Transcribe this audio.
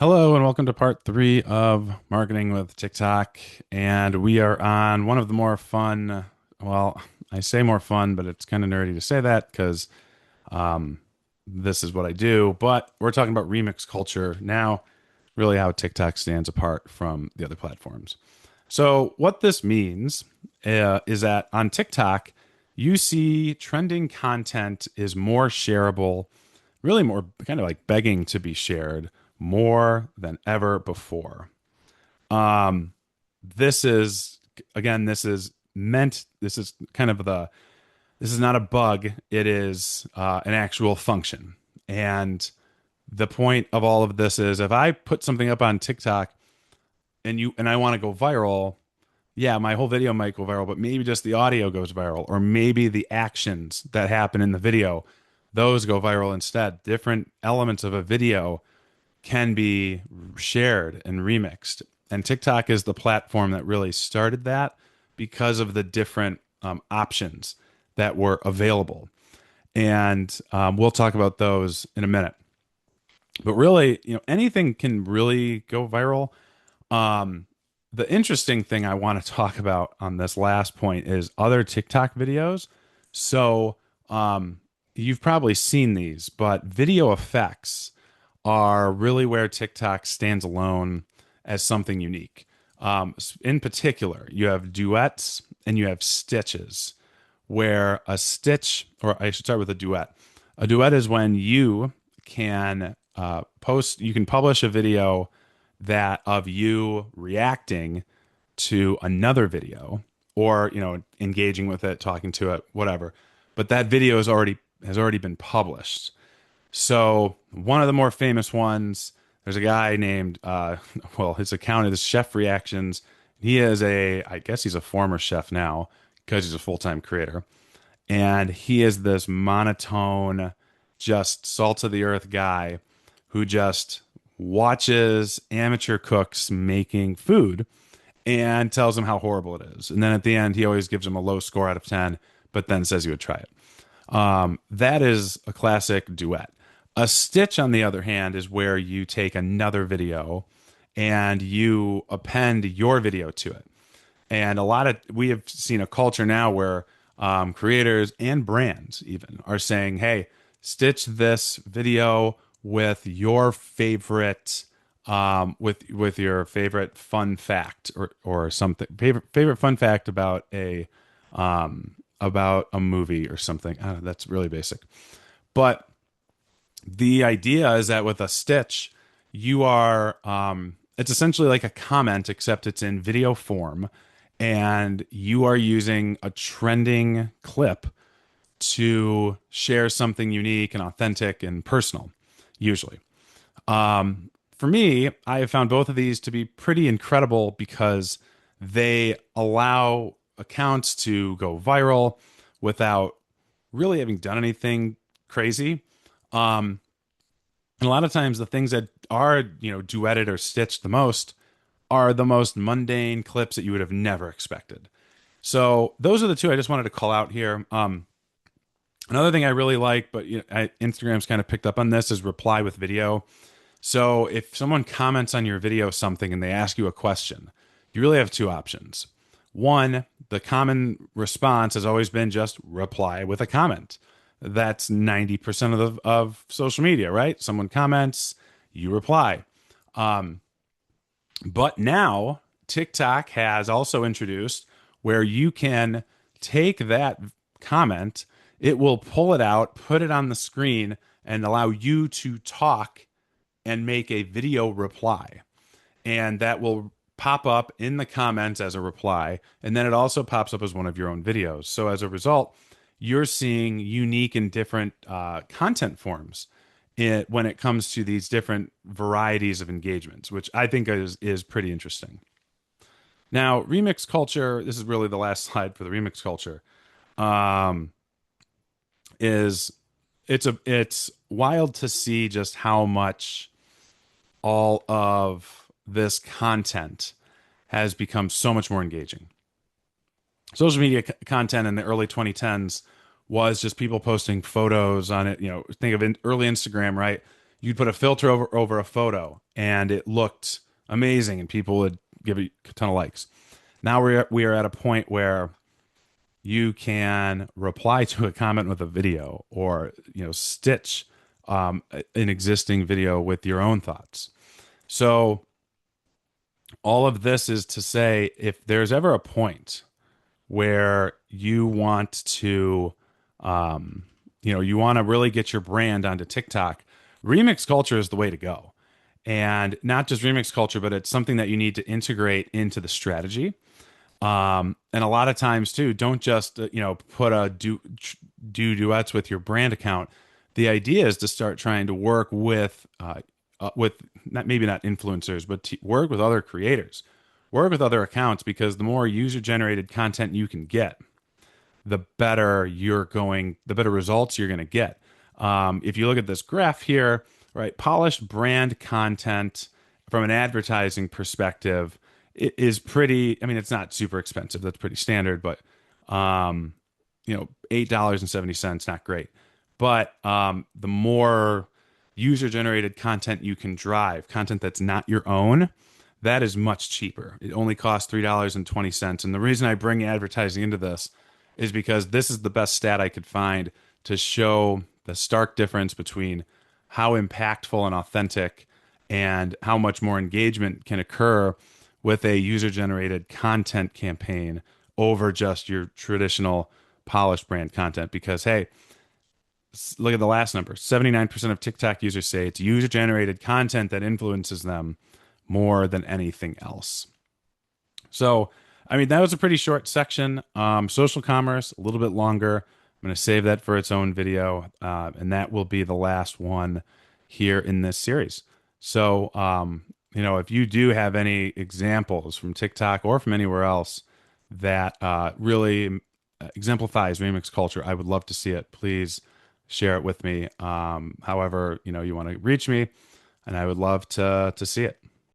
Hello and welcome to part three of Marketing with TikTok. And we are on one of the more fun, well, I say more fun, but it's kind of nerdy to say that because this is what I do. But we're talking about remix culture now, really how TikTok stands apart from the other platforms. So, what this means is that on TikTok, you see trending content is more shareable, really more kind of like begging to be shared more than ever before. Um, this is again, this is kind of this is not a bug. It is an actual function. And the point of all of this is if I put something up on TikTok and I want to go viral, yeah, my whole video might go viral, but maybe just the audio goes viral, or maybe the actions that happen in the video, those go viral instead. Different elements of a video can be shared and remixed. And TikTok is the platform that really started that because of the different options that were available. And we'll talk about those in a minute. But really, anything can really go viral. Um, the interesting thing I want to talk about on this last point is other TikTok videos. So, you've probably seen these, but video effects are really where TikTok stands alone as something unique. In particular, you have duets and you have stitches, where a stitch, or I should start with a duet. A duet is when you can you can publish a video that of you reacting to another video or engaging with it, talking to it, whatever, but that video has already been published. So one of the more famous ones, there's a guy named, well, his account is Chef Reactions. He is I guess he's a former chef now because he's a full-time creator. And he is this monotone, just salt of the earth guy who just watches amateur cooks making food and tells them how horrible it is. And then at the end, he always gives them a low score out of 10, but then says he would try it. That is a classic duet. A stitch, on the other hand, is where you take another video and you append your video to it. And we have seen a culture now where creators and brands even are saying, hey, stitch this video with your favorite with your favorite fun fact or something favorite fun fact about a movie or something. I don't know, that's really basic. But the idea is that with a stitch, you are it's essentially like a comment, except it's in video form, and you are using a trending clip to share something unique and authentic and personal, usually. For me, I have found both of these to be pretty incredible because they allow accounts to go viral without really having done anything crazy. And a lot of times the things that are, duetted or stitched the most are the most mundane clips that you would have never expected. So those are the two I just wanted to call out here. Another thing I really like, but Instagram's kind of picked up on this, is reply with video. So if someone comments on your video something and they ask you a question, you really have two options. One, the common response has always been just reply with a comment. That's 90% of social media, right? Someone comments, you reply. But now TikTok has also introduced where you can take that comment, it will pull it out, put it on the screen, and allow you to talk and make a video reply. And that will pop up in the comments as a reply. And then it also pops up as one of your own videos. So as a result, you're seeing unique and different content forms when it comes to these different varieties of engagements, which I think is pretty interesting. Now, remix culture, this is really the last slide for the remix culture, um, is it's wild to see just how much all of this content has become so much more engaging. Social media content in the early 2010s was just people posting photos on it. Think of early Instagram, right? you'd put a filter over a photo and it looked amazing and people would give it a ton of likes. Now we are at a point where you can reply to a comment with a video, or stitch an existing video with your own thoughts. So all of this is to say, if there's ever a point where you want to, you want to really get your brand onto TikTok, remix culture is the way to go. And not just remix culture, but it's something that you need to integrate into the strategy. And a lot of times too, don't just put a do duets with your brand account. The idea is to start trying to work with not, maybe not influencers, but work with other creators, work with other accounts, because the more user generated content you can get, the better the better results you're going to get. If you look at this graph here, right, polished brand content from an advertising perspective, it is pretty, I mean, it's not super expensive. That's pretty standard, but, $8.70, not great. But the more user generated content you can drive, content that's not your own, that is much cheaper. It only costs $3.20. And the reason I bring advertising into this is because this is the best stat I could find to show the stark difference between how impactful and authentic and how much more engagement can occur with a user generated content campaign over just your traditional polished brand content. Because, hey, look at the last number. 79% of TikTok users say it's user generated content that influences them more than anything else. So, I mean, that was a pretty short section. Social commerce, a little bit longer. I'm going to save that for its own video, and that will be the last one here in this series. So, if you do have any examples from TikTok or from anywhere else that really exemplifies remix culture, I would love to see it. Please share it with me. However, you want to reach me, and I would love to see it.